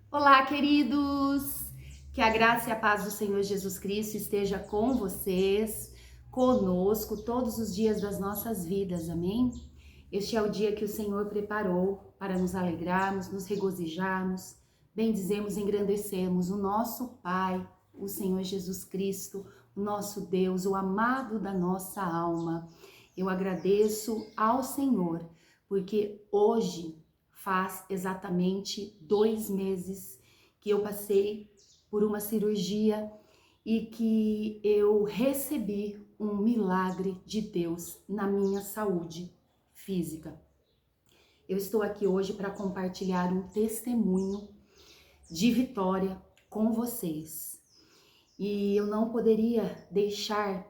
Olá, queridos! Que a graça e a paz do Senhor Jesus Cristo esteja com vocês, conosco, todos os dias das nossas vidas, amém? Este é o dia que o Senhor preparou para nos alegrarmos, nos regozijarmos, bendizemos e engrandecemos o nosso Pai, o Senhor Jesus Cristo, o nosso Deus, o amado da nossa alma. Eu agradeço ao Senhor, porque hoje faz exatamente 2 meses que eu passei por uma cirurgia e que eu recebi um milagre de Deus na minha saúde física. Eu estou aqui hoje para compartilhar um testemunho de vitória com vocês. E eu não poderia deixar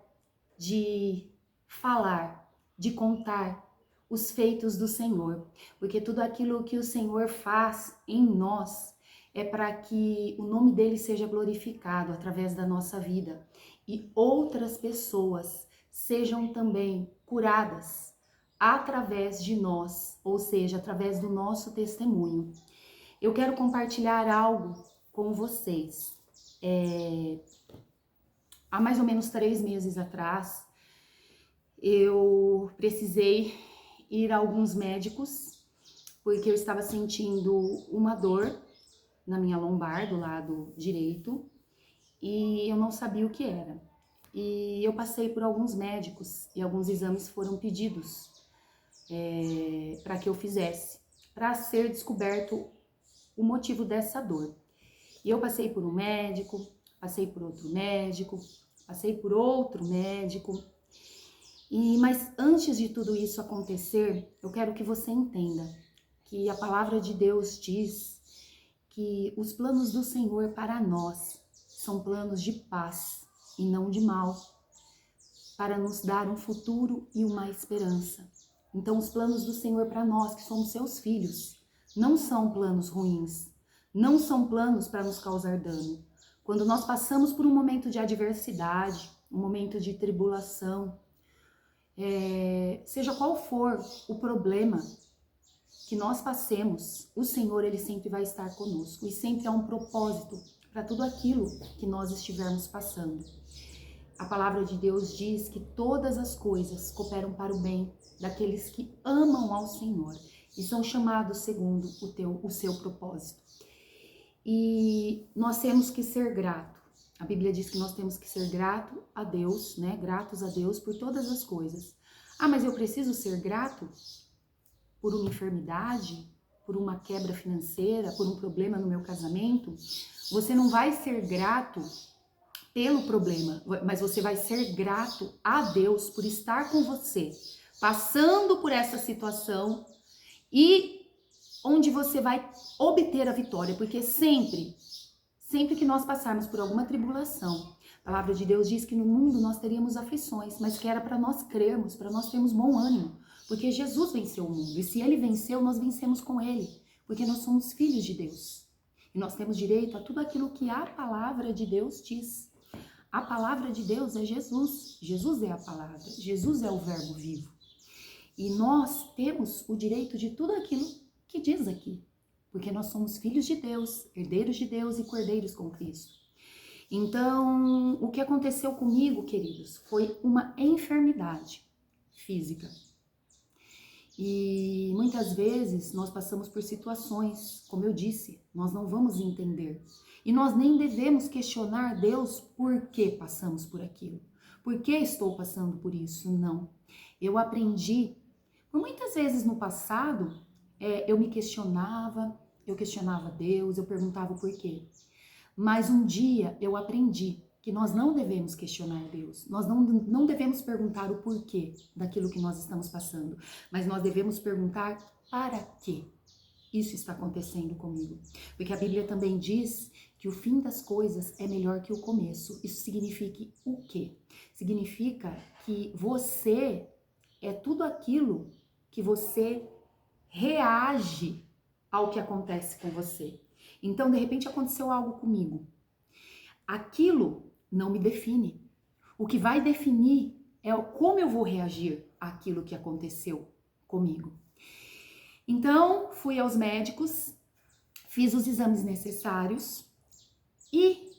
de falar, de contar os feitos do Senhor, porque tudo aquilo que o Senhor faz em nós é para que o nome dele seja glorificado através da nossa vida e outras pessoas sejam também curadas através de nós, ou seja, através do nosso testemunho. Eu quero compartilhar algo com vocês. Há mais ou menos 3 meses atrás, eu precisei ir a alguns médicos porque eu estava sentindo uma dor na minha lombar do lado direito e eu não sabia o que era. E eu passei por alguns médicos e alguns exames foram pedidos para que eu fizesse, para ser descoberto o motivo dessa dor. E eu passei por um médico, passei por outro médico, passei por outro médico. Mas antes de tudo isso acontecer, eu quero que você entenda que a palavra de Deus diz que os planos do Senhor para nós são planos de paz e não de mal, para nos dar um futuro e uma esperança. Então, os planos do Senhor para nós, que somos seus filhos, não são planos ruins, não são planos para nos causar dano. Quando nós passamos por um momento de adversidade, um momento de tribulação, seja qual for o problema que nós passemos, o Senhor, ele sempre vai estar conosco e sempre há um propósito para tudo aquilo que nós estivermos passando. A palavra de Deus diz que todas as coisas cooperam para o bem daqueles que amam ao Senhor e são chamados segundo o seu propósito. E nós temos que ser gratos. A Bíblia diz que nós temos que ser grato a Deus, né? Gratos a Deus por todas as coisas. Ah, mas eu preciso ser grato por uma enfermidade, por uma quebra financeira, por um problema no meu casamento? Você não vai ser grato pelo problema, mas você vai ser grato a Deus por estar com você, passando por essa situação e onde você vai obter a vitória, porque sempre que nós passarmos por alguma tribulação, a palavra de Deus diz que no mundo nós teríamos aflições, mas que era para nós crermos, para nós termos bom ânimo, porque Jesus venceu o mundo, e se ele venceu, nós vencemos com ele, porque nós somos filhos de Deus, e nós temos direito a tudo aquilo que a palavra de Deus diz. A palavra de Deus é Jesus, Jesus é a palavra, Jesus é o verbo vivo, e nós temos o direito de tudo aquilo que diz aqui, porque nós somos filhos de Deus, herdeiros de Deus e cordeiros com Cristo. Então, o que aconteceu comigo, queridos, foi uma enfermidade física. E muitas vezes nós passamos por situações, como eu disse, nós não vamos entender. E nós nem devemos questionar Deus por que passamos por aquilo. Por que estou passando por isso? Não. Eu aprendi, por muitas vezes no passado, eu questionava Deus, eu perguntava o porquê. Mas um dia eu aprendi que nós não devemos questionar Deus, nós não devemos perguntar o porquê daquilo que nós estamos passando, mas nós devemos perguntar para quê isso está acontecendo comigo. Porque a Bíblia também diz que o fim das coisas é melhor que o começo. Isso significa o quê? Significa que você é tudo aquilo que você reage ao que acontece com você. Então, de repente, aconteceu algo comigo. Aquilo não me define. O que vai definir é como eu vou reagir àquilo que aconteceu comigo. Então, fui aos médicos, fiz os exames necessários e,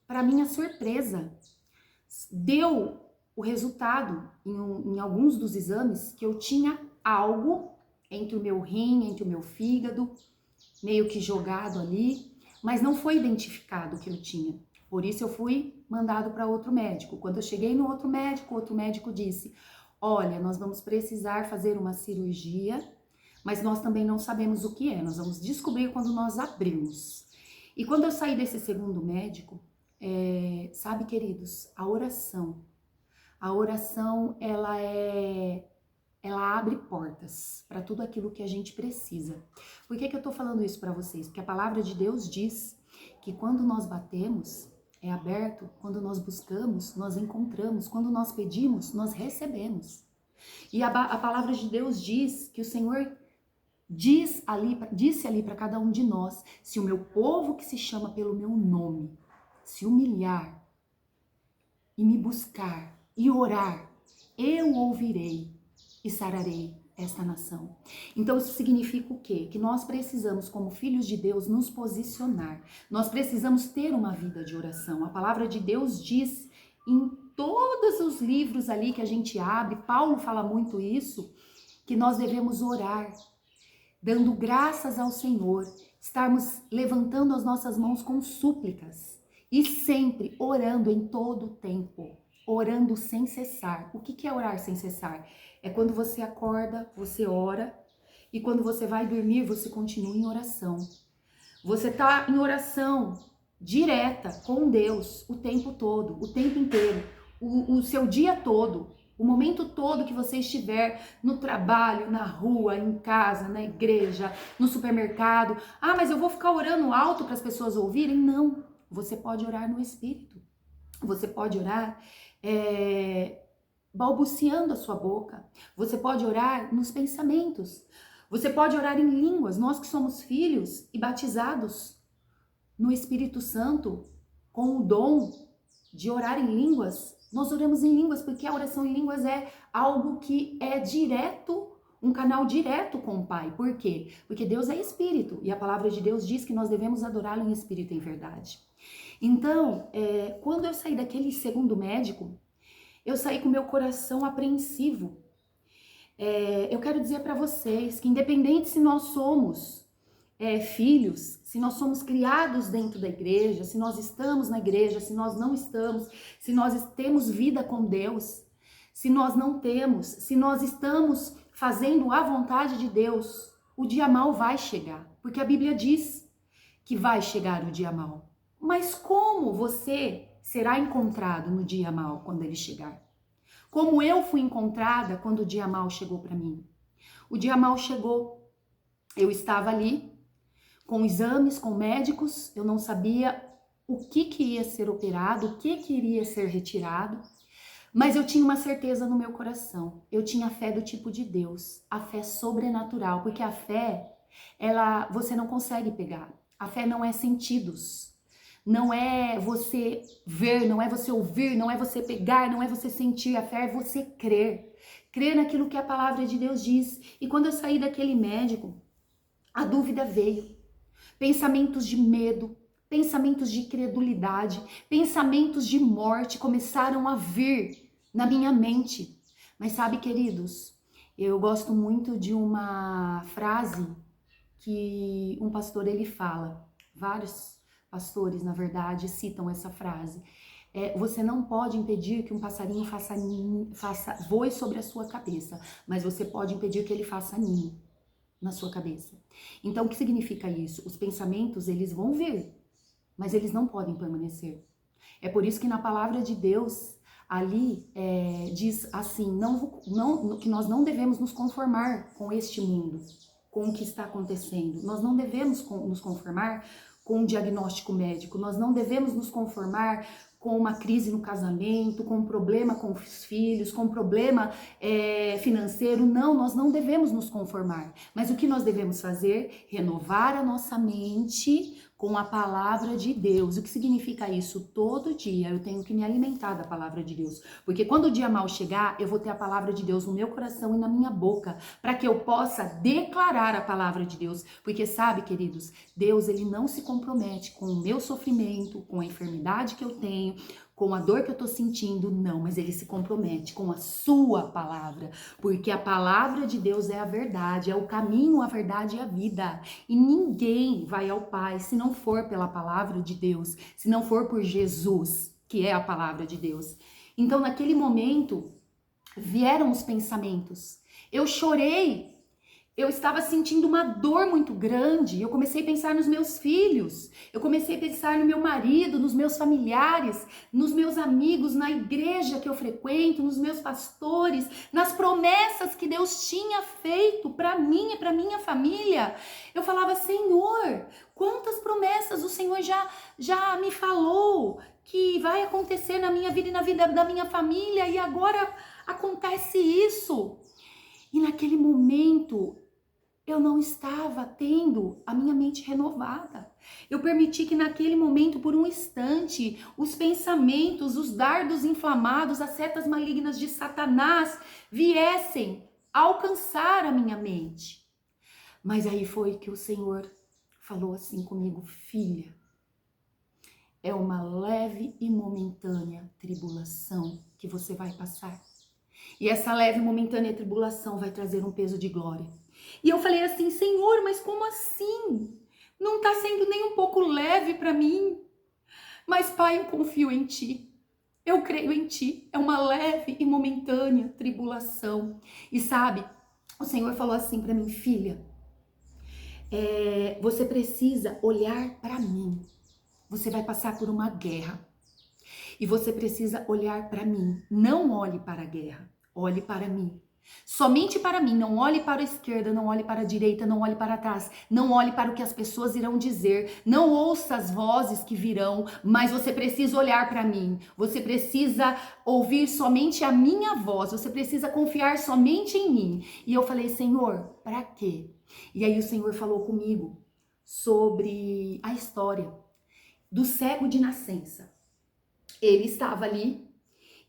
para minha surpresa, deu o resultado em alguns dos exames que eu tinha algo entre o meu rim, entre o meu fígado, meio que jogado ali, mas não foi identificado o que eu tinha. Por isso eu fui mandado para outro médico. Quando eu cheguei no outro médico disse: olha, nós vamos precisar fazer uma cirurgia, mas nós também não sabemos o que é, nós vamos descobrir quando nós abrirmos. E quando eu saí desse segundo médico, sabe, queridos, a oração, ela abre portas para tudo aquilo que a gente precisa. Por que eu tô falando isso para vocês? Porque a palavra de Deus diz que quando nós batemos, é aberto, quando nós buscamos, nós encontramos, quando nós pedimos, nós recebemos. E a palavra de Deus diz que o Senhor disse ali para cada um de nós: se o meu povo que se chama pelo meu nome se humilhar e me buscar e orar, eu ouvirei e sararei esta nação. Então isso significa o quê? Que nós precisamos, como filhos de Deus, nos posicionar. Nós precisamos ter uma vida de oração. A palavra de Deus diz em todos os livros ali que a gente abre, Paulo fala muito isso, que nós devemos orar, dando graças ao Senhor, estarmos levantando as nossas mãos com súplicas e sempre orando em todo o tempo, orando sem cessar. O que é orar sem cessar? É quando você acorda, você ora, e quando você vai dormir, você continua em oração. Você está em oração direta com Deus o tempo todo, o tempo inteiro, o seu dia todo, o momento todo que você estiver no trabalho, na rua, em casa, na igreja, no supermercado. Ah, mas eu vou ficar orando alto para as pessoas ouvirem? Não, você pode orar no Espírito. Você pode orar balbuciando a sua boca. Você pode orar nos pensamentos. Você pode orar em línguas. Nós que somos filhos e batizados no Espírito Santo, com o dom de orar em línguas, nós oramos em línguas, porque a oração em línguas é algo que é direto, um canal direto com o Pai. Por quê? Porque Deus é Espírito, e a palavra de Deus diz que nós devemos adorá-lo em Espírito e em verdade. Então, quando eu saí daquele segundo médico, eu saí com meu coração apreensivo. Eu quero dizer para vocês que independente se nós somos filhos, se nós somos criados dentro da igreja, se nós estamos na igreja, se nós não estamos, se nós temos vida com Deus, se nós não temos, se nós estamos fazendo a vontade de Deus, o dia mau vai chegar, porque a Bíblia diz que vai chegar o dia mau. Mas como você será encontrado no dia mau quando ele chegar? Como eu fui encontrada quando o dia mau chegou para mim? O dia mau chegou, eu estava ali com exames, com médicos, eu não sabia o que ia ser operado, o que iria ser retirado, mas eu tinha uma certeza no meu coração. Eu tinha a fé do tipo de Deus, a fé sobrenatural, porque a fé, você não consegue pegar. A fé não é sentidos, não é você ver, não é você ouvir, não é você pegar, não é você sentir. A fé é você crer, crer naquilo que a palavra de Deus diz. E quando eu saí daquele médico, a dúvida veio. Pensamentos de medo, pensamentos de incredulidade, pensamentos de morte começaram a vir na minha mente. Mas sabe, queridos, eu gosto muito de uma frase que um pastor ele fala. Vários pastores, na verdade, citam essa frase. Você não pode impedir que um passarinho voe sobre a sua cabeça, mas você pode impedir que ele faça ninho na sua cabeça. Então, o que significa isso? Os pensamentos, eles vão vir, mas eles não podem permanecer. É por isso que na palavra de Deus, ali diz assim, que nós não devemos nos conformar com este mundo, com o que está acontecendo. Nós não devemos nos conformar com um diagnóstico médico, nós não devemos nos conformar com uma crise no casamento, com um problema com os filhos, com um problema financeiro. Não, nós não devemos nos conformar. Mas o que nós devemos fazer? Renovar a nossa mente com a palavra de Deus. O que significa isso? Todo dia eu tenho que me alimentar da palavra de Deus. Porque quando o dia mal chegar, eu vou ter a palavra de Deus no meu coração e na minha boca, para que eu possa declarar a palavra de Deus. Porque sabe, queridos, Deus, ele não se compromete com o meu sofrimento, com a enfermidade que eu tenho, com a dor que eu tô sentindo, não, mas ele se compromete com a sua palavra, porque a palavra de Deus é a verdade, é o caminho, a verdade e a vida, e ninguém vai ao Pai se não for pela palavra de Deus, se não for por Jesus, que é a palavra de Deus. Então, naquele momento, vieram os pensamentos, eu chorei, eu estava sentindo uma dor muito grande, eu comecei a pensar nos meus filhos, eu comecei a pensar no meu marido, nos meus familiares, nos meus amigos, na igreja que eu frequento, nos meus pastores, nas promessas que Deus tinha feito para mim e para minha família. Eu falava, Senhor, quantas promessas o Senhor já me falou que vai acontecer na minha vida e na vida da minha família, e agora acontece isso. E naquele momento, eu não estava tendo a minha mente renovada. Eu permiti que naquele momento, por um instante, os pensamentos, os dardos inflamados, as setas malignas de Satanás viessem alcançar a minha mente. Mas aí foi que o Senhor falou assim comigo, filha, é uma leve e momentânea tribulação que você vai passar. E essa leve e momentânea tribulação vai trazer um peso de glória. E eu falei assim, Senhor, mas como assim? Não está sendo nem um pouco leve para mim. Mas, Pai, eu confio em Ti. Eu creio em Ti. É uma leve e momentânea tribulação. E sabe, o Senhor falou assim para mim, filha, você precisa olhar para mim. Você vai passar por uma guerra. E você precisa olhar para mim. Não olhe para a guerra. Olhe para mim. Somente para mim, não olhe para a esquerda, não olhe para a direita, não olhe para trás, não olhe para o que as pessoas irão dizer, não ouça as vozes que virão, mas você precisa olhar para mim, você precisa ouvir somente a minha voz, você precisa confiar somente em mim. E eu falei, Senhor, para quê? E aí o Senhor falou comigo sobre a história do cego de nascença. Ele estava ali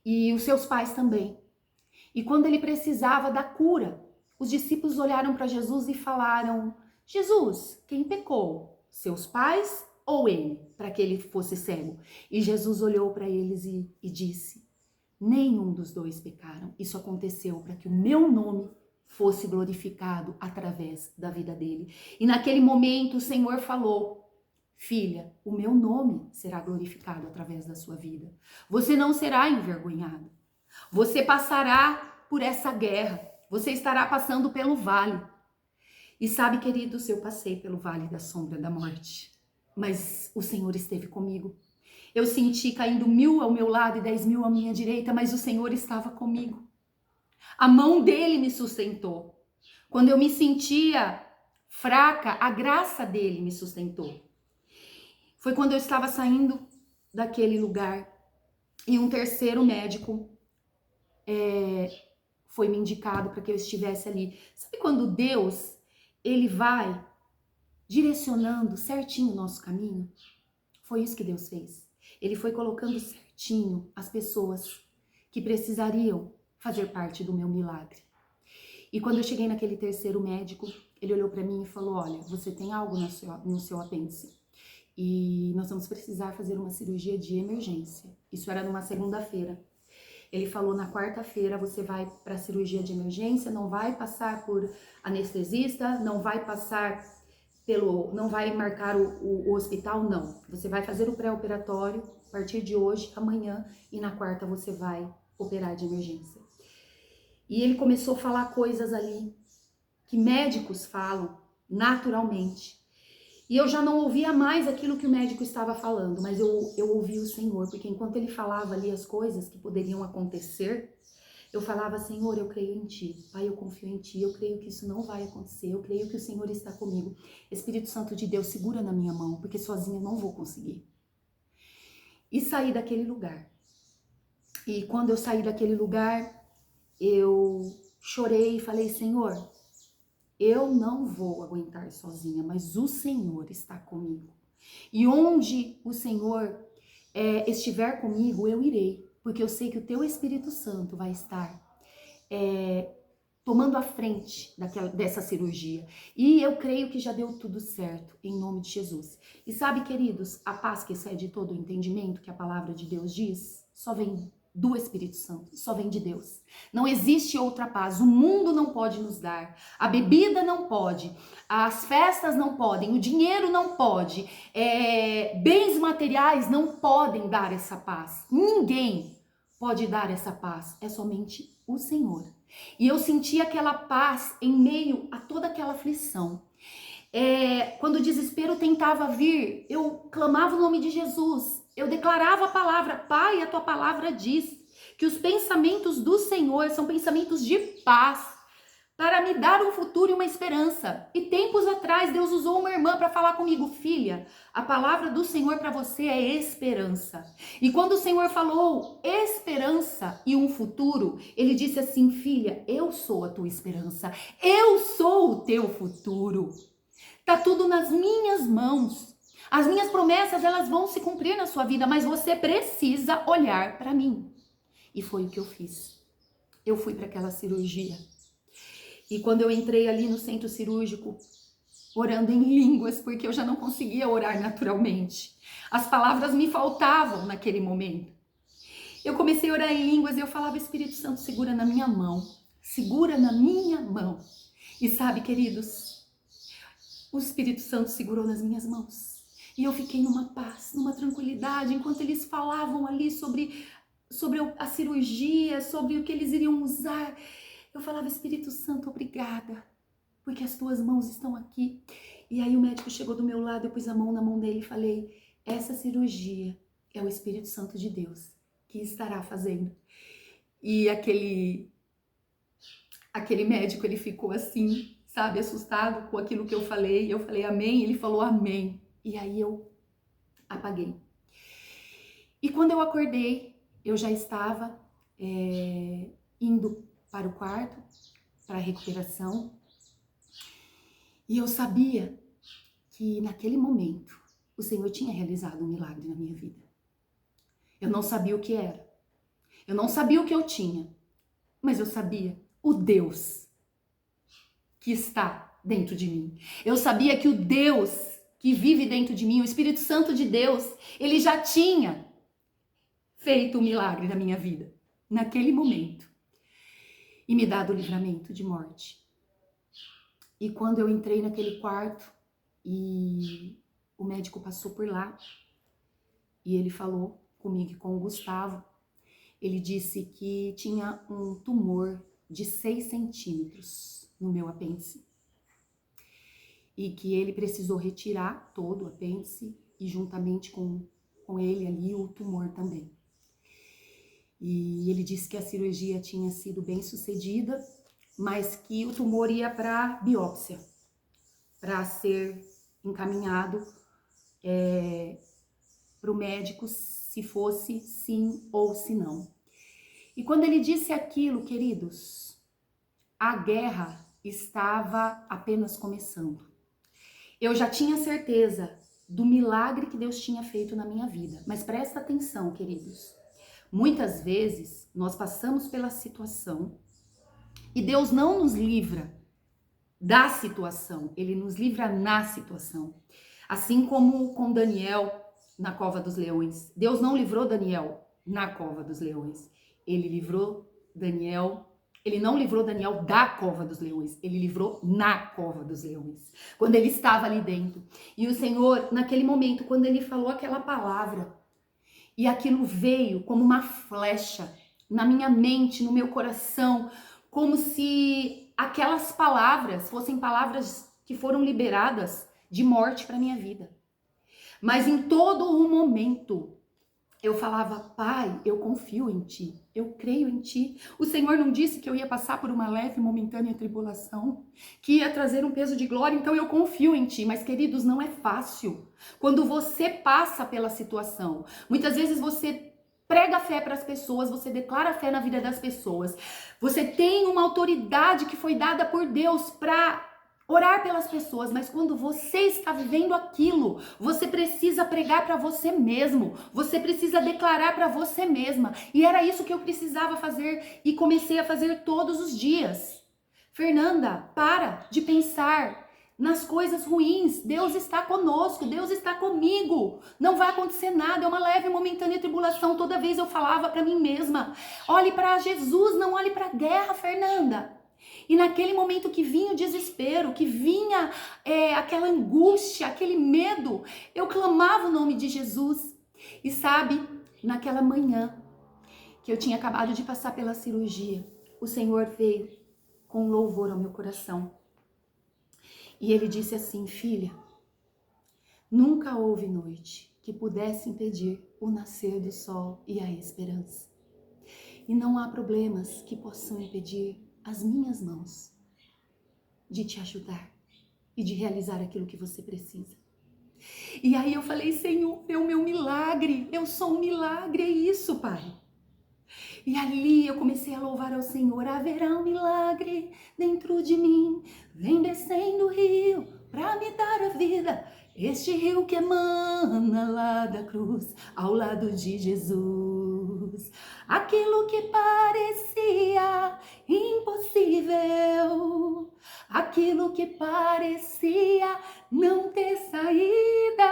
e os seus pais também. E quando ele precisava da cura, os discípulos olharam para Jesus e falaram, Jesus, quem pecou? Seus pais ou ele? Para que ele fosse cego? E Jesus olhou para eles e disse, nenhum dos dois pecaram. Isso aconteceu para que o meu nome fosse glorificado através da vida dele. E naquele momento o Senhor falou, filha, o meu nome será glorificado através da sua vida. Você não será envergonhada. Você passará por essa guerra. Você estará passando pelo vale. E sabe, queridos, eu passei pelo vale da sombra da morte. Mas o Senhor esteve comigo. Eu senti caindo 1000 ao meu lado e 10.000 à minha direita, mas o Senhor estava comigo. A mão dele me sustentou. Quando eu me sentia fraca, a graça dele me sustentou. Foi quando eu estava saindo daquele lugar e um terceiro médico foi me indicado para que eu estivesse ali. Sabe quando Deus, ele vai direcionando certinho o nosso caminho? Foi isso que Deus fez. Ele foi colocando certinho as pessoas que precisariam fazer parte do meu milagre. E quando eu cheguei naquele terceiro médico, ele olhou para mim e falou, olha, você tem algo no seu apêndice e nós vamos precisar fazer uma cirurgia de emergência. Isso era numa segunda-feira. Ele falou, na quarta-feira você vai para a cirurgia de emergência, não vai passar por anestesista, não vai passar não vai marcar o hospital, não. Você vai fazer o pré-operatório a partir de hoje, amanhã, e na quarta você vai operar de emergência. E ele começou a falar coisas ali que médicos falam naturalmente. E eu já não ouvia mais aquilo que o médico estava falando, mas eu ouvi o Senhor, porque enquanto ele falava ali as coisas que poderiam acontecer, eu falava, Senhor, eu creio em Ti, Pai, eu confio em Ti, eu creio que isso não vai acontecer, eu creio que o Senhor está comigo. Espírito Santo de Deus, segura na minha mão, porque sozinha eu não vou conseguir. E saí daquele lugar. E quando eu saí daquele lugar, eu chorei e falei, Senhor, eu não vou aguentar sozinha, mas o Senhor está comigo. E onde o Senhor estiver comigo, eu irei, porque eu sei que o teu Espírito Santo vai estar tomando a frente dessa cirurgia. E eu creio que já deu tudo certo, em nome de Jesus. E sabe, queridos, a paz que excede todo o entendimento, que a palavra de Deus diz, só vem do Espírito Santo, só vem de Deus. Não existe outra paz, o mundo não pode nos dar, a bebida não pode, as festas não podem, o dinheiro não pode, bens materiais não podem dar essa paz. Ninguém pode dar essa paz, é somente o Senhor. E eu senti aquela paz em meio a toda aquela aflição. Quando o desespero tentava vir, eu clamava o nome de Jesus, eu declarava a palavra, Pai, a tua palavra diz que os pensamentos do Senhor são pensamentos de paz, para me dar um futuro e uma esperança. E tempos atrás, Deus usou uma irmã para falar comigo, filha, a palavra do Senhor para você é esperança. E quando o Senhor falou esperança e um futuro, ele disse assim, filha, eu sou a tua esperança, eu sou o teu futuro. Tá tudo nas minhas mãos. As minhas promessas, elas vão se cumprir na sua vida, mas você precisa olhar para mim. E foi o que eu fiz. Eu fui para aquela cirurgia. E quando eu entrei ali no centro cirúrgico, orando em línguas, porque eu já não conseguia orar naturalmente. As palavras me faltavam naquele momento. Eu comecei a orar em línguas e eu falava, Espírito Santo, segura na minha mão. Segura na minha mão. E sabe, queridos, o Espírito Santo segurou nas minhas mãos. E eu fiquei numa paz, numa tranquilidade, enquanto eles falavam ali sobre a cirurgia, sobre o que eles iriam usar. Eu falava, Espírito Santo, obrigada, porque as tuas mãos estão aqui. E aí o médico chegou do meu lado, eu pus a mão na mão dele e falei, essa cirurgia é o Espírito Santo de Deus que estará fazendo. E aquele médico, ele ficou assim, sabe, assustado com aquilo que eu falei. Eu falei amém, ele falou amém. E aí eu apaguei. E quando eu acordei, eu já estava indo para o quarto, para a recuperação. E eu sabia que naquele momento o Senhor tinha realizado um milagre na minha vida. Eu não sabia o que era. Eu não sabia o que eu tinha. Mas eu sabia o Deus que está dentro de mim. Eu sabia que o Deus que vive dentro de mim, o Espírito Santo de Deus, ele já tinha feito um milagre na minha vida, naquele momento. E me dado o livramento de morte. E quando eu entrei naquele quarto e o médico passou por lá e ele falou comigo e com o Gustavo, ele disse que tinha um tumor de 6 centímetros no meu apêndice e que ele precisou retirar todo o apêndice e juntamente com ele ali o tumor também. E ele disse que a cirurgia tinha sido bem sucedida, mas que o tumor ia para biópsia, para ser encaminhado para o médico se fosse sim ou se não. E quando ele disse aquilo, queridos, a guerra estava apenas começando. Eu já tinha certeza do milagre que Deus tinha feito na minha vida, mas presta atenção, queridos. Muitas vezes nós passamos pela situação e Deus não nos livra da situação, ele nos livra na situação. Assim como com Daniel na cova dos leões. Deus não livrou Daniel na cova dos leões. Ele não livrou Daniel da cova dos leões, ele livrou na cova dos leões, quando ele estava ali dentro. E o Senhor, naquele momento, quando ele falou aquela palavra, e aquilo veio como uma flecha na minha mente, no meu coração, como se aquelas palavras fossem palavras que foram liberadas de morte para minha vida. Mas em todo o momento, eu falava, Pai, eu confio em Ti, eu creio em Ti. O Senhor não disse que eu ia passar por uma leve e momentânea tribulação, que ia trazer um peso de glória, então eu confio em Ti. Mas, queridos, não é fácil quando você passa pela situação. Muitas vezes você prega fé para as pessoas, você declara fé na vida das pessoas. Você tem uma autoridade que foi dada por Deus para orar pelas pessoas, mas quando você está vivendo aquilo, você precisa pregar para você mesmo, você precisa declarar para você mesma. E era isso que eu precisava fazer e comecei a fazer todos os dias. Fernanda, para de pensar nas coisas ruins. Deus está conosco, Deus está comigo. Não vai acontecer nada, é uma leve e momentânea tribulação. Toda vez eu falava para mim mesma, olhe para Jesus, não olhe para a guerra, Fernanda. E naquele momento que vinha o desespero, que vinha aquela angústia, aquele medo, eu clamava o nome de Jesus. E sabe, naquela manhã que eu tinha acabado de passar pela cirurgia, o Senhor veio com louvor ao meu coração. E ele disse assim, filha, nunca houve noite que pudesse impedir o nascer do sol e a esperança. E não há problemas que possam impedir as minhas mãos de te ajudar e de realizar aquilo que você precisa. E aí eu falei, Senhor, é o meu milagre, eu sou um milagre, é isso, Pai. E ali eu comecei a louvar ao Senhor, haverá um milagre dentro de mim, vem descendo o rio pra me dar a vida, este rio que emana lá da cruz, ao lado de Jesus. Aquilo que parecia impossível, aquilo que parecia não ter saída,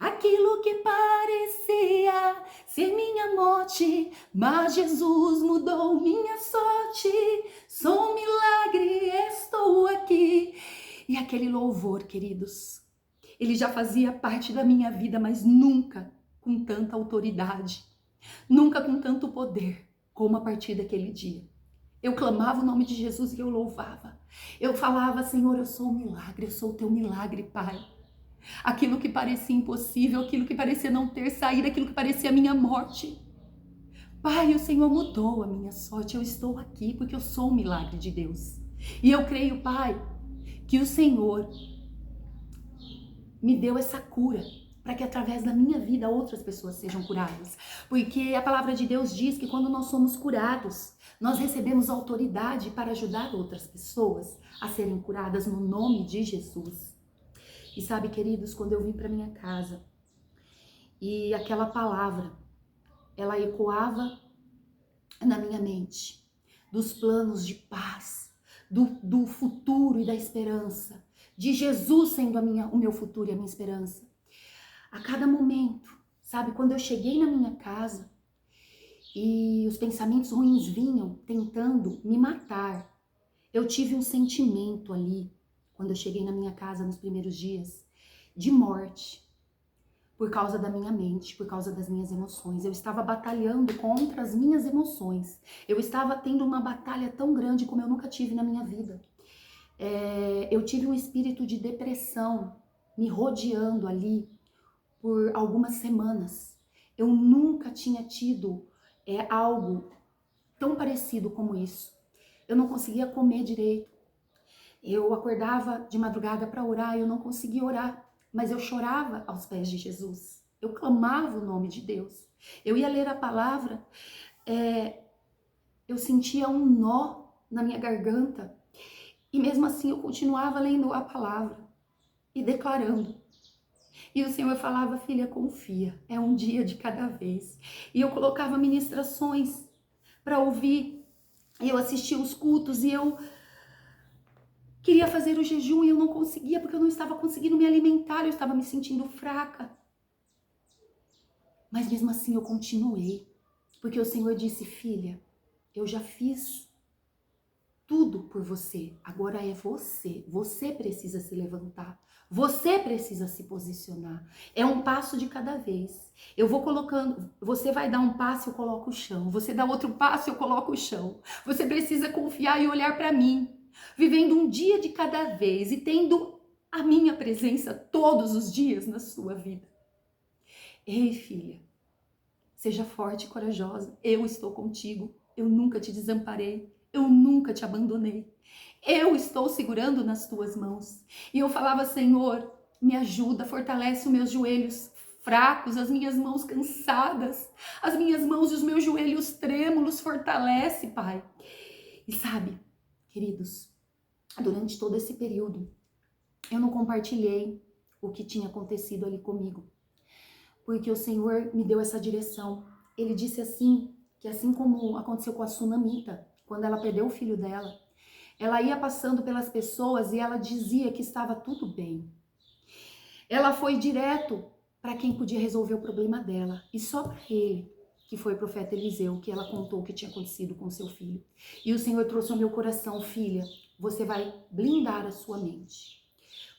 aquilo que parecia ser minha morte, mas Jesus mudou minha sorte. Sou um milagre, estou aqui. E aquele louvor, queridos, ele já fazia parte da minha vida, mas nunca com tanta autoridade, nunca com tanto poder como a partir daquele dia. Eu clamava o nome de Jesus e eu louvava. Eu falava, Senhor, eu sou um milagre, eu sou o teu milagre, Pai. Aquilo que parecia impossível, aquilo que parecia não ter saída, aquilo que parecia a minha morte. Pai, o Senhor mudou a minha sorte, eu estou aqui porque eu sou um milagre de Deus. E eu creio, Pai, que o Senhor me deu essa cura para que através da minha vida outras pessoas sejam curadas. Porque a palavra de Deus diz que quando nós somos curados, nós recebemos autoridade para ajudar outras pessoas a serem curadas no nome de Jesus. E sabe, queridos, quando eu vim para minha casa e aquela palavra, ela ecoava na minha mente, dos planos de paz, do futuro e da esperança, de Jesus sendo o meu futuro e a minha esperança. A cada momento, sabe, quando eu cheguei na minha casa e os pensamentos ruins vinham tentando me matar, eu tive um sentimento ali, quando eu cheguei na minha casa nos primeiros dias, de morte, por causa da minha mente, por causa das minhas emoções. Eu estava batalhando contra as minhas emoções. Eu estava tendo uma batalha tão grande como eu nunca tive na minha vida. Eu tive um espírito de depressão me rodeando ali por algumas semanas. Eu nunca tinha tido algo tão parecido como isso. Eu não conseguia comer direito. Eu acordava de madrugada para orar, eu não conseguia orar, mas eu chorava aos pés de Jesus. Eu clamava o nome de Deus. Eu ia ler a palavra, eu sentia um nó na minha garganta. E mesmo assim eu continuava lendo a palavra e declarando. E o Senhor falava, filha, confia, é um dia de cada vez. E eu colocava ministrações para ouvir, e eu assistia os cultos, e eu queria fazer o jejum e eu não conseguia, porque eu não estava conseguindo me alimentar, eu estava me sentindo fraca. Mas mesmo assim eu continuei, porque o Senhor disse, filha, eu já fiz tudo por você, agora é você. Você precisa se levantar, você precisa se posicionar. É um passo de cada vez. Eu vou colocando, você vai dar um passo, eu coloco o chão. Você dá outro passo, eu coloco o chão. Você precisa confiar e olhar para mim, vivendo um dia de cada vez e tendo a minha presença todos os dias na sua vida. Ei, filha, seja forte e corajosa. Eu estou contigo. Eu nunca te desamparei. Eu nunca te abandonei. Eu estou segurando nas tuas mãos. E eu falava, Senhor, me ajuda, fortalece os meus joelhos fracos, as minhas mãos cansadas, as minhas mãos e os meus joelhos trêmulos, fortalece, Pai. E sabe, queridos, durante todo esse período, eu não compartilhei o que tinha acontecido ali comigo, porque o Senhor me deu essa direção. Ele disse assim, que assim como aconteceu com a Sunamita, quando ela perdeu o filho dela, ela ia passando pelas pessoas e ela dizia que estava tudo bem. Ela foi direto para quem podia resolver o problema dela, e só para ele, que foi o profeta Eliseu, que ela contou o que tinha acontecido com seu filho. E o Senhor trouxe ao meu coração: filha, você vai blindar a sua mente.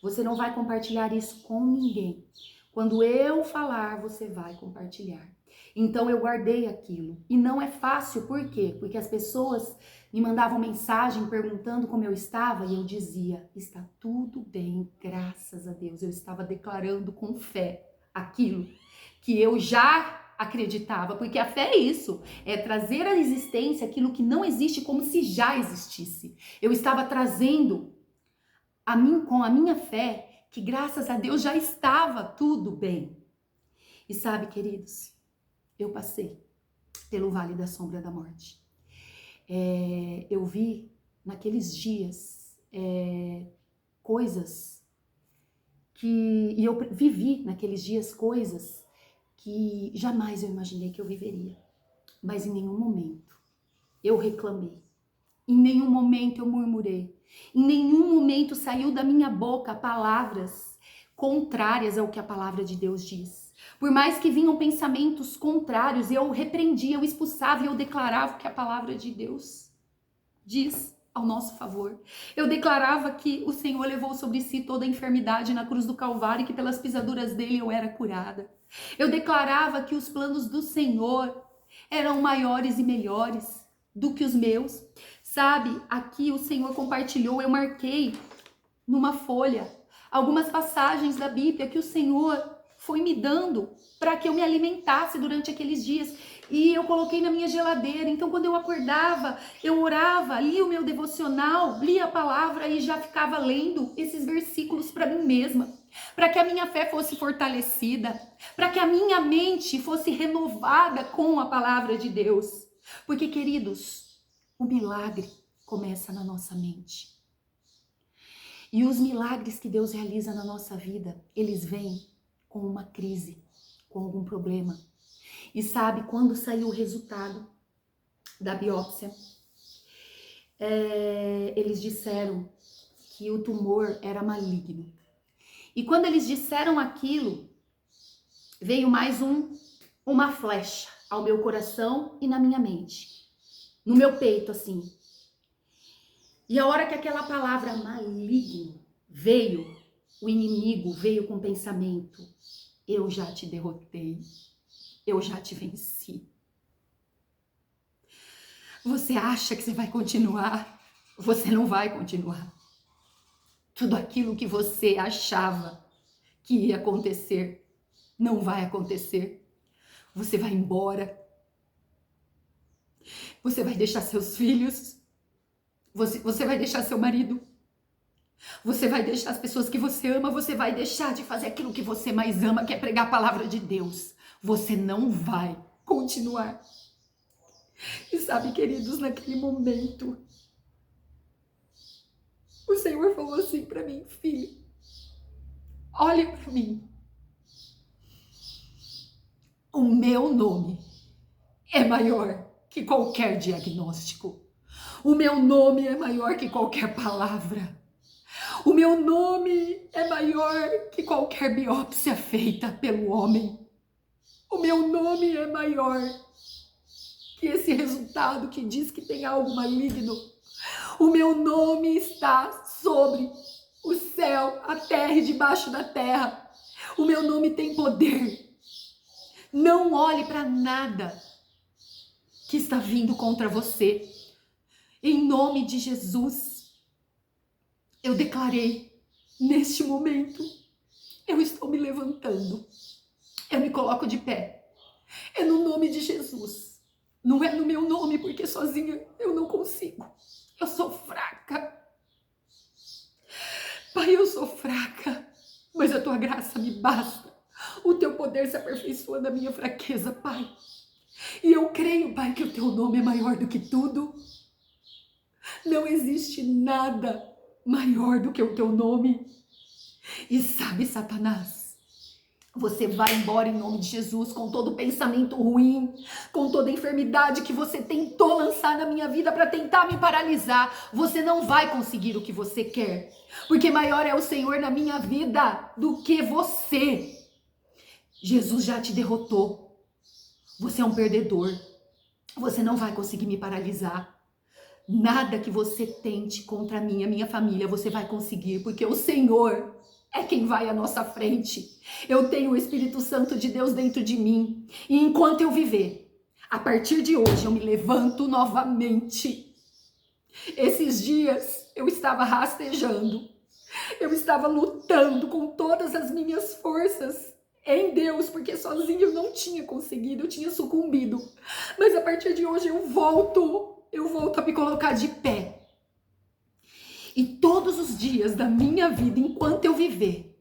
Você não vai compartilhar isso com ninguém. Quando eu falar, você vai compartilhar. Então eu guardei aquilo. E não é fácil, por quê? Porque as pessoas me mandavam mensagem perguntando como eu estava e eu dizia: está tudo bem, graças a Deus. Eu estava declarando com fé aquilo que eu já acreditava, porque a fé é isso, é trazer à existência aquilo que não existe como se já existisse. Eu estava trazendo com a minha fé que, graças a Deus, já estava tudo bem. E sabe, queridos, eu passei pelo vale da sombra da morte. Eu vi naqueles dias coisas que... E eu vivi naqueles dias coisas que jamais eu imaginei que eu viveria. Mas em nenhum momento eu reclamei. Em nenhum momento eu murmurei. Em nenhum momento saiu da minha boca palavras contrárias ao que a palavra de Deus diz. Por mais que vinham pensamentos contrários, eu repreendia, eu expulsava e eu declarava o que a palavra de Deus diz ao nosso favor. Eu declarava que o Senhor levou sobre si toda a enfermidade na cruz do Calvário e que pelas pisaduras dele eu era curada. Eu declarava que os planos do Senhor eram maiores e melhores do que os meus. Sabe, aqui o Senhor compartilhou, eu marquei numa folha algumas passagens da Bíblia que o Senhor foi me dando para que eu me alimentasse durante aqueles dias. E eu coloquei na minha geladeira. Então, quando eu acordava, eu orava, lia o meu devocional, lia a palavra e já ficava lendo esses versículos para mim mesma, para que a minha fé fosse fortalecida, para que a minha mente fosse renovada com a palavra de Deus. Porque, queridos, o milagre começa na nossa mente. E os milagres que Deus realiza na nossa vida, eles vêm com uma crise, com algum problema. E sabe, quando saiu o resultado da biópsia, eles disseram que o tumor era maligno. E quando eles disseram aquilo, veio mais uma flecha ao meu coração e na minha mente. No meu peito, assim. E a hora que aquela palavra maligno veio, o inimigo veio com pensamento: eu já te derrotei, eu já te venci. Você acha que você vai continuar? Você não vai continuar. Tudo aquilo que você achava que ia acontecer, não vai acontecer. Você vai embora. Você vai deixar seus filhos. Você vai deixar seu marido. Você vai deixar as pessoas que você ama. Você vai deixar de fazer aquilo que você mais ama, que é pregar a palavra de Deus. Você não vai continuar. E sabe, queridos, naquele momento, o Senhor falou assim para mim: filho, olha para mim. O meu nome é maior que qualquer diagnóstico. O meu nome é maior que qualquer palavra. O meu nome é maior que qualquer biópsia feita pelo homem. O meu nome é maior que esse resultado que diz que tem algo maligno. O meu nome está sobre o céu, a terra e debaixo da terra. O meu nome tem poder. Não olhe para nada que está vindo contra você. Em nome de Jesus, eu declarei, neste momento, eu estou me levantando. Eu me coloco de pé. É no nome de Jesus. Não é no meu nome, porque sozinha eu não consigo. Eu sou fraca. Pai, eu sou fraca, mas a tua graça me basta. O teu poder se aperfeiçoa na minha fraqueza, Pai. E eu creio, Pai, que o teu nome é maior do que tudo. Não existe nada maior do que o teu nome. E sabe, Satanás, você vai embora em nome de Jesus com todo pensamento ruim, com toda enfermidade que você tentou lançar na minha vida para tentar me paralisar. Você não vai conseguir o que você quer, porque maior é o Senhor na minha vida do que você. Jesus já te derrotou. Você é um perdedor. Você não vai conseguir me paralisar. Nada que você tente contra mim, a minha família, você vai conseguir, porque o Senhor é quem vai à nossa frente. Eu tenho o Espírito Santo de Deus dentro de mim. E enquanto eu viver, a partir de hoje eu me levanto novamente. Esses dias eu estava rastejando. Eu estava lutando com todas as minhas forças em Deus, porque sozinho eu não tinha conseguido, eu tinha sucumbido. Mas a partir de hoje eu volto a me colocar de pé. E todos os dias da minha vida, enquanto eu viver,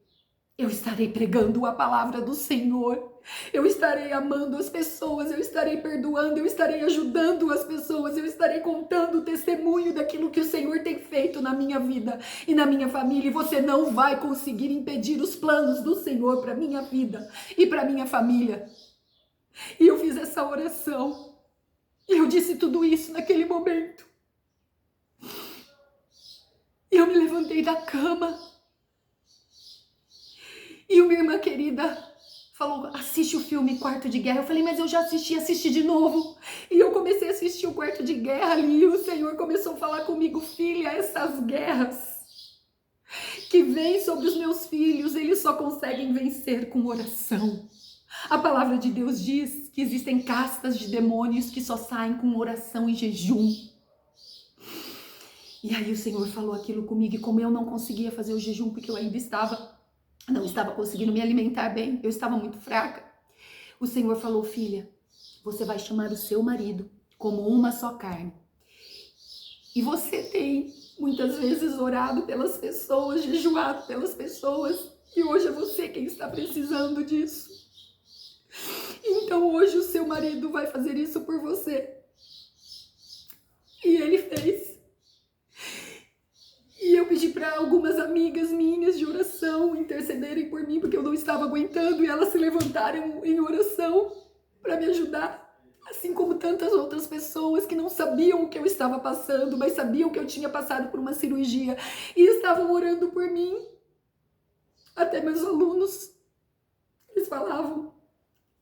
eu estarei pregando a palavra do Senhor. Eu estarei amando as pessoas, eu estarei perdoando, eu estarei ajudando as pessoas, eu estarei contando o testemunho daquilo que o Senhor tem feito na minha vida e na minha família. E você não vai conseguir impedir os planos do Senhor para minha vida e para minha família. E eu fiz essa oração. E eu disse tudo isso naquele momento. E eu me levantei da cama. E uma irmã querida falou, assiste o filme Quarto de Guerra. Eu falei, mas eu já assisti de novo. E eu comecei a assistir o Quarto de Guerra ali. E o Senhor começou a falar comigo, filha, essas guerras que vêm sobre os meus filhos, eles só conseguem vencer com oração. A palavra de Deus diz que existem castas de demônios que só saem com oração e jejum. E aí o Senhor falou aquilo comigo, e como eu não conseguia fazer o jejum, porque eu ainda não estava conseguindo me alimentar bem, eu estava muito fraca. O Senhor falou, filha, você vai chamar o seu marido como uma só carne. E você tem muitas vezes orado pelas pessoas, jejuado pelas pessoas, e hoje é você quem está precisando disso. Então hoje o seu marido vai fazer isso por você. E ele fez. E eu pedi para algumas amigas minhas de oração intercederem por mim, porque eu não estava aguentando, e elas se levantaram em oração para me ajudar. Assim como tantas outras pessoas que não sabiam o que eu estava passando, mas sabiam que eu tinha passado por uma cirurgia e estavam orando por mim. Até meus alunos, eles falavam,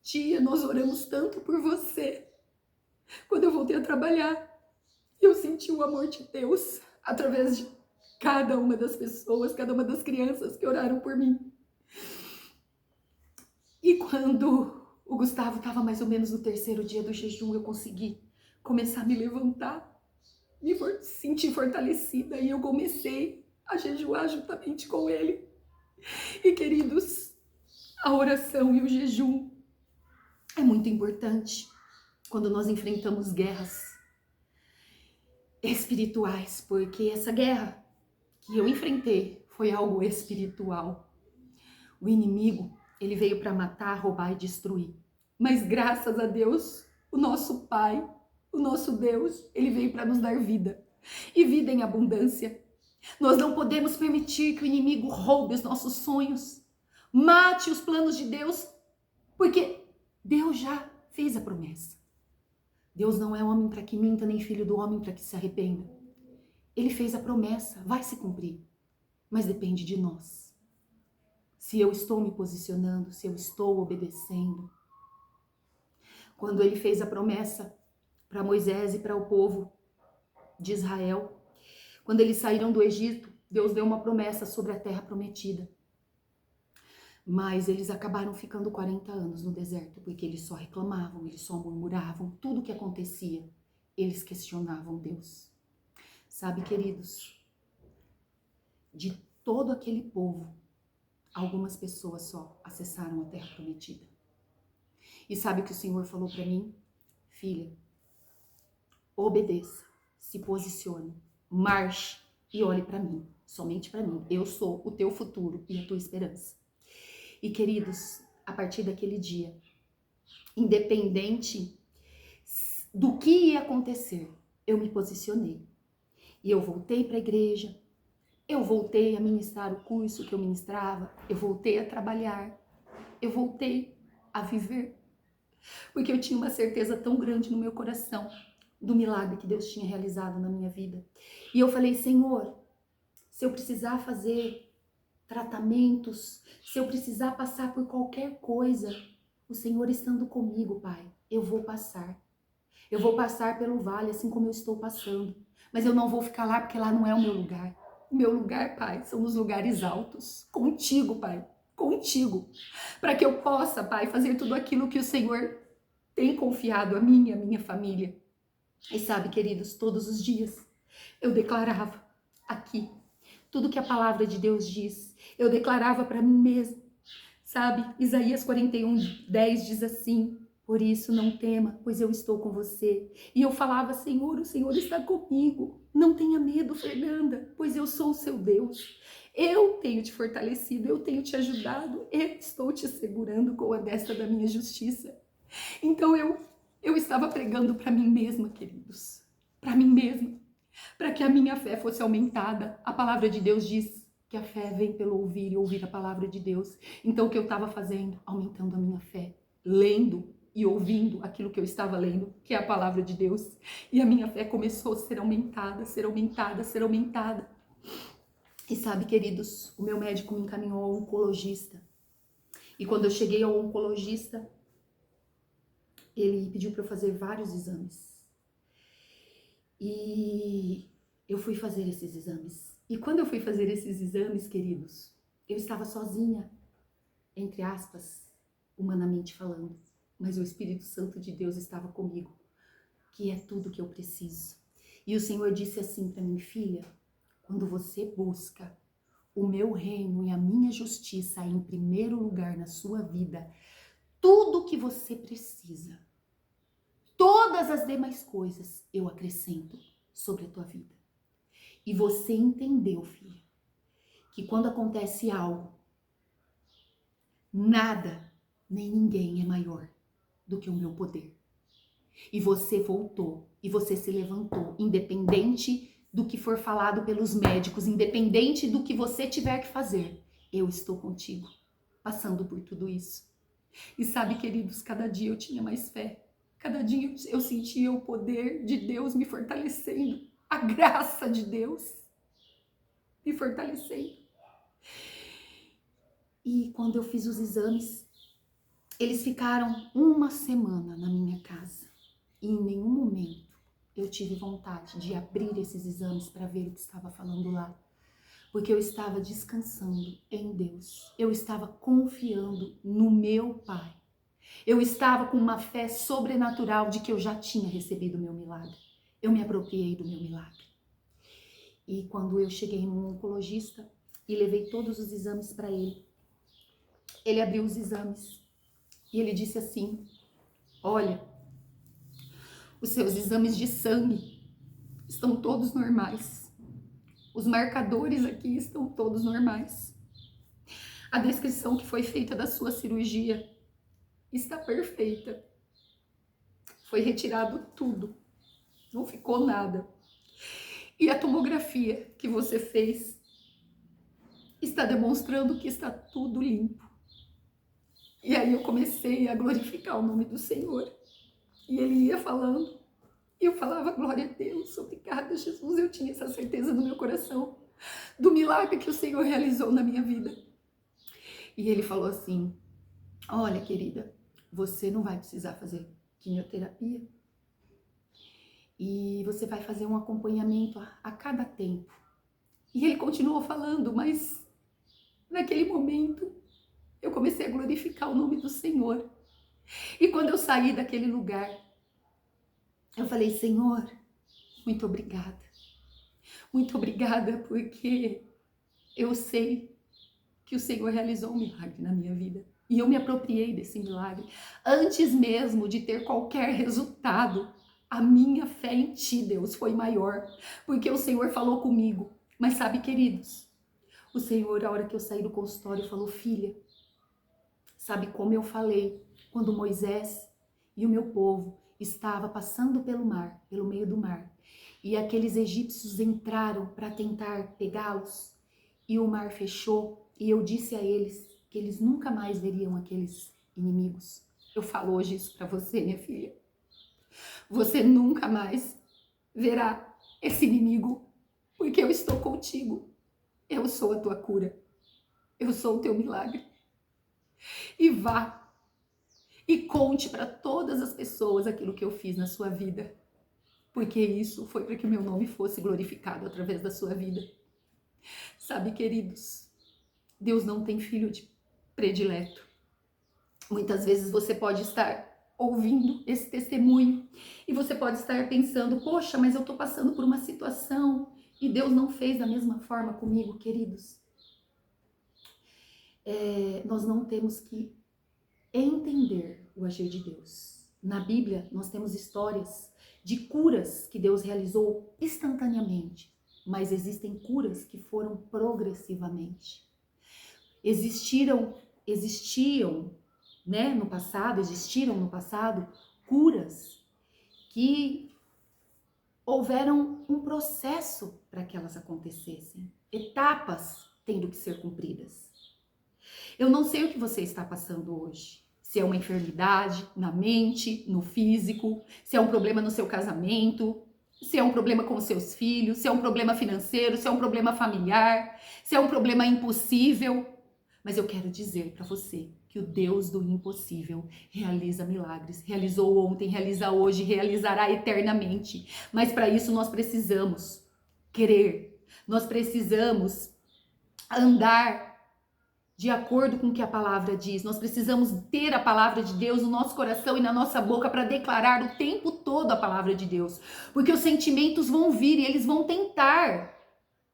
tia, nós oramos tanto por você. Quando eu voltei a trabalhar, eu senti o amor de Deus através de cada uma das pessoas, cada uma das crianças que oraram por mim. E quando o Gustavo estava mais ou menos no 3º dia do jejum, eu consegui começar a me levantar, me sentir fortalecida, e eu comecei a jejuar juntamente com ele. E queridos, a oração e o jejum é muito importante quando nós enfrentamos guerras espirituais, porque essa guerra que eu enfrentei foi algo espiritual. O inimigo, ele veio para matar, roubar e destruir. Mas graças a Deus, o nosso Pai, o nosso Deus, ele veio para nos dar vida. E vida em abundância. Nós não podemos permitir que o inimigo roube os nossos sonhos, mate os planos de Deus, porque Deus já fez a promessa. Deus não é homem para que minta, nem filho do homem para que se arrependa. Ele fez a promessa, vai se cumprir, mas depende de nós. Se eu estou me posicionando, se eu estou obedecendo. Quando ele fez a promessa para Moisés e para o povo de Israel, quando eles saíram do Egito, Deus deu uma promessa sobre a terra prometida. Mas eles acabaram ficando 40 anos no deserto, porque eles só reclamavam, eles só murmuravam, tudo que acontecia, eles questionavam Deus. Sabe, queridos, de todo aquele povo, algumas pessoas só acessaram a terra prometida. E sabe o que o Senhor falou para mim? Filha, obedeça, se posicione, marche e olhe para mim, somente para mim. Eu sou o teu futuro e a tua esperança. E queridos, a partir daquele dia, independente do que ia acontecer, eu me posicionei. E eu voltei para a igreja, Eu voltei a ministrar o curso que eu ministrava, eu voltei a trabalhar, eu voltei a viver, porque eu tinha uma certeza tão grande no meu coração do milagre que Deus tinha realizado na minha vida. E eu falei, Senhor, se eu precisar fazer tratamentos, se eu precisar passar por qualquer coisa, o Senhor estando comigo, Pai, eu vou passar. Eu vou passar pelo vale assim como eu estou passando, mas eu não vou ficar lá porque lá não é o meu lugar. O meu lugar, Pai, são os lugares altos. Contigo, Pai, contigo. Para que eu possa, Pai, fazer tudo aquilo que o Senhor tem confiado a mim e a minha família. E sabe, queridos, todos os dias eu declarava aqui tudo que a palavra de Deus diz. Eu declarava para mim mesma, sabe? Isaías 41:10 diz assim: por isso não tema, pois eu estou com você. E eu falava, Senhor, o Senhor está comigo. Não tenha medo, Fernanda, pois eu sou o seu Deus. Eu tenho te fortalecido, eu tenho te ajudado, eu estou te segurando com a destra da minha justiça. Então eu estava pregando para mim mesma, queridos, para mim mesma, para que a minha fé fosse aumentada. A palavra de Deus diz que a fé vem pelo ouvir e ouvir a palavra de Deus. Então o que eu estava fazendo? Aumentando a minha fé, lendo e ouvindo aquilo que eu estava lendo, que é a palavra de Deus. E a minha fé começou a ser aumentada, ser aumentada, ser aumentada. E sabe, queridos, o meu médico me encaminhou ao oncologista. E quando eu cheguei ao oncologista, ele pediu para eu fazer vários exames. E eu fui fazer esses exames. E quando eu fui fazer esses exames, queridos, eu estava sozinha, entre aspas, humanamente falando. Mas o Espírito Santo de Deus estava comigo, que é tudo que eu preciso. E o Senhor disse assim para mim, filha, quando você busca o meu reino e a minha justiça em primeiro lugar na sua vida, tudo que você precisa, todas as demais coisas eu acrescento sobre a tua vida. E você entendeu, filha, que quando acontece algo, nada nem ninguém é maior do que o meu poder. E você voltou, e você se levantou, independente do que for falado pelos médicos, independente do que você tiver que fazer, eu estou contigo, passando por tudo isso. E sabe, queridos, cada dia eu tinha mais fé, cada dia eu sentia o poder de Deus me fortalecendo, a graça de Deus me fortalecendo. E quando eu fiz os exames, eles ficaram uma semana na minha casa. E em nenhum momento eu tive vontade de abrir esses exames para ver o que estava falando lá. Porque eu estava descansando em Deus. Eu estava confiando no meu Pai. Eu estava com uma fé sobrenatural de que eu já tinha recebido o meu milagre. Eu me apropriei do meu milagre. E quando eu cheguei no oncologista e levei todos os exames para ele, ele abriu os exames e ele disse assim, olha, os seus exames de sangue estão todos normais. Os marcadores aqui estão todos normais. A descrição que foi feita da sua cirurgia está perfeita. Foi retirado tudo. Não ficou nada. E a tomografia que você fez está demonstrando que está tudo limpo. E aí eu comecei a glorificar o nome do Senhor. E ele ia falando. E eu falava, glória a Deus, obrigada, Jesus. Eu tinha essa certeza no meu coração do milagre que o Senhor realizou na minha vida. E ele falou assim, olha, querida, você não vai precisar fazer quimioterapia. E você vai fazer um acompanhamento a cada tempo. E ele continuou falando, mas naquele momento eu comecei a glorificar o nome do Senhor. E quando eu saí daquele lugar, eu falei, Senhor, muito obrigada. Muito obrigada porque eu sei que o Senhor realizou um milagre na minha vida. E eu me apropriei desse milagre. Antes mesmo de ter qualquer resultado, a minha fé em ti, Deus, foi maior. Porque o Senhor falou comigo. Mas sabe, queridos, o Senhor, a hora que eu saí do consultório, falou, filha, sabe como eu falei quando Moisés e o meu povo estava passando pelo mar, pelo meio do mar. e aqueles egípcios entraram para tentar pegá-los, e o mar fechou, e eu disse a eles que eles nunca mais veriam aqueles inimigos. Eu falo hoje isso para você, minha filha. Você nunca mais verá esse inimigo, porque eu estou contigo. Eu sou a tua cura. Eu sou o teu milagre. E vá e conte para todas as pessoas aquilo que eu fiz na sua vida, porque isso foi para que o meu nome fosse glorificado através da sua vida. Sabe, queridos, Deus não tem filho de predileto. Muitas vezes você pode estar ouvindo esse testemunho e você pode estar pensando, poxa, mas eu estou passando por uma situação e Deus não fez da mesma forma comigo, queridos. Nós não temos que entender o agir de Deus. Na Bíblia, nós temos histórias de curas que Deus realizou instantaneamente, mas existem curas que foram progressivamente. Existiam, né, no passado, curas que houveram um processo para que elas acontecessem, etapas tendo que ser cumpridas. Eu não sei o que você está passando hoje. Se é uma enfermidade na mente, no físico, se é um problema no seu casamento, se é um problema com os seus filhos, se é um problema financeiro, se é um problema familiar, se é um problema impossível. Mas eu quero dizer para você que o Deus do impossível realiza milagres. Realizou ontem, realiza hoje, realizará eternamente. Mas para isso nós precisamos crer. Nós precisamos andar de acordo com o que a palavra diz. Nós precisamos ter a palavra de Deus no nosso coração e na nossa boca para declarar o tempo todo a palavra de Deus. Porque os sentimentos vão vir e eles vão tentar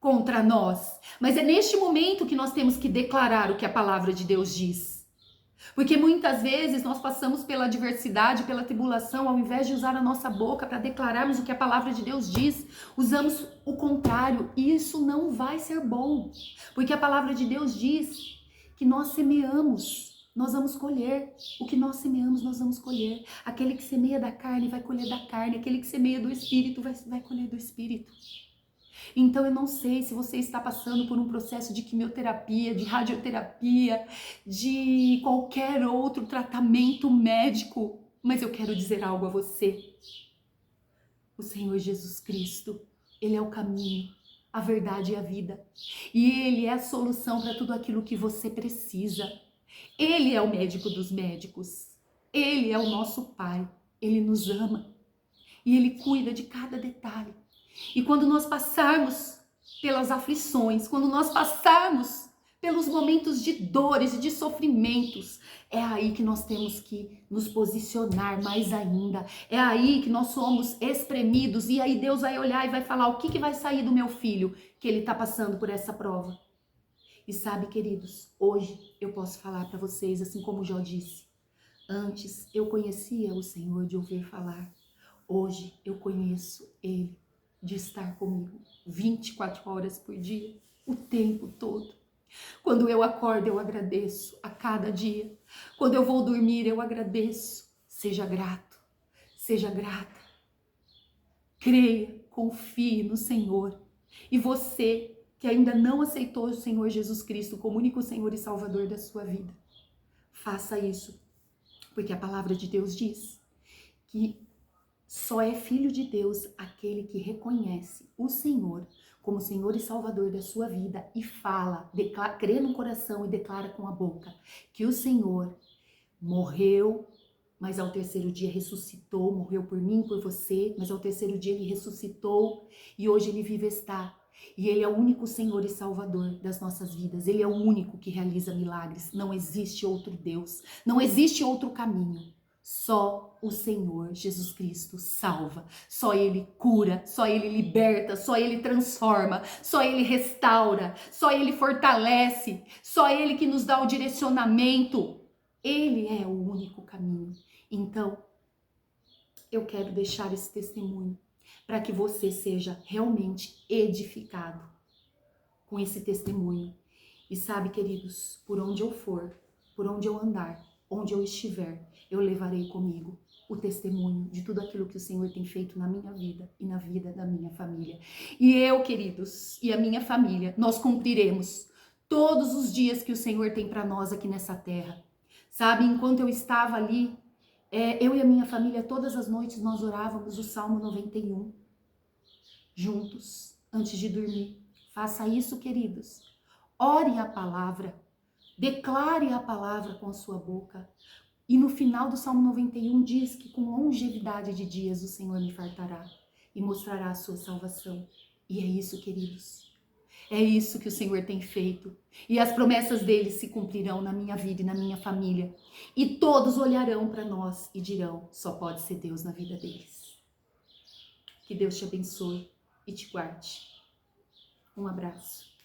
contra nós. Mas é neste momento que nós temos que declarar o que a palavra de Deus diz. Porque muitas vezes nós passamos pela adversidade, pela tribulação, ao invés de usar a nossa boca para declararmos o que a palavra de Deus diz, usamos o contrário. E isso não vai ser bom. Porque a palavra de Deus diz que nós semeamos, nós vamos colher. O que nós semeamos, nós vamos colher. Aquele que semeia da carne vai colher da carne. Aquele que semeia do Espírito vai colher do Espírito. Então eu não sei se você está passando por um processo de quimioterapia, de radioterapia, de qualquer outro tratamento médico, mas eu quero dizer algo a você. O Senhor Jesus Cristo, Ele é o caminho, a verdade e a vida. E Ele é a solução para tudo aquilo que você precisa. Ele é o médico dos médicos. Ele é o nosso Pai. Ele nos ama. E Ele cuida de cada detalhe. E quando nós passarmos pelas aflições, quando nós passarmos pelos momentos de dores e de sofrimentos, é aí que nós temos que nos posicionar mais ainda. É aí que nós somos espremidos e aí Deus vai olhar e vai falar o que vai sair do meu filho que ele está passando por essa prova. E sabe, queridos, hoje eu posso falar para vocês, assim como Jó disse, antes eu conhecia o Senhor de ouvir falar, hoje eu conheço Ele de estar comigo 24 horas por dia, o tempo todo. Quando eu acordo, eu agradeço a cada dia. Quando eu vou dormir, eu agradeço. Seja grato, seja grata. Creia, confie no Senhor. E você que ainda não aceitou o Senhor Jesus Cristo como único Senhor e Salvador da sua vida, faça isso, porque a palavra de Deus diz que só é filho de Deus aquele que reconhece o Senhor como Senhor e Salvador da sua vida e fala, crê no coração e declara com a boca que o Senhor morreu, mas ao terceiro dia ressuscitou, morreu por mim, por você, mas ao terceiro dia ele ressuscitou e hoje ele vive está. E ele é o único Senhor e Salvador das nossas vidas, ele é o único que realiza milagres, não existe outro Deus, não existe outro caminho. Só o Senhor Jesus Cristo salva, só Ele cura, só Ele liberta, só Ele transforma, só Ele restaura, só Ele fortalece, só Ele que nos dá o direcionamento. Ele é o único caminho. Então, eu quero deixar esse testemunho para que você seja realmente edificado com esse testemunho. E sabe, queridos, por onde eu for, por onde eu andar, onde eu estiver, eu levarei comigo o testemunho de tudo aquilo que o Senhor tem feito na minha vida e na vida da minha família. E eu, queridos, e a minha família, nós cumpriremos todos os dias que o Senhor tem para nós aqui nessa terra. Sabe, enquanto eu estava ali, eu e a minha família, todas as noites nós orávamos o Salmo 91, juntos, antes de dormir. Faça isso, queridos. Ore a palavra, declare a palavra com a sua boca. E no final do Salmo 91 diz que com longevidade de dias o Senhor me fartará e mostrará a sua salvação. E é isso, queridos. É isso que o Senhor tem feito. E as promessas dele se cumprirão na minha vida e na minha família. E todos olharão para nós e dirão, só pode ser Deus na vida deles. Que Deus te abençoe e te guarde. Um abraço.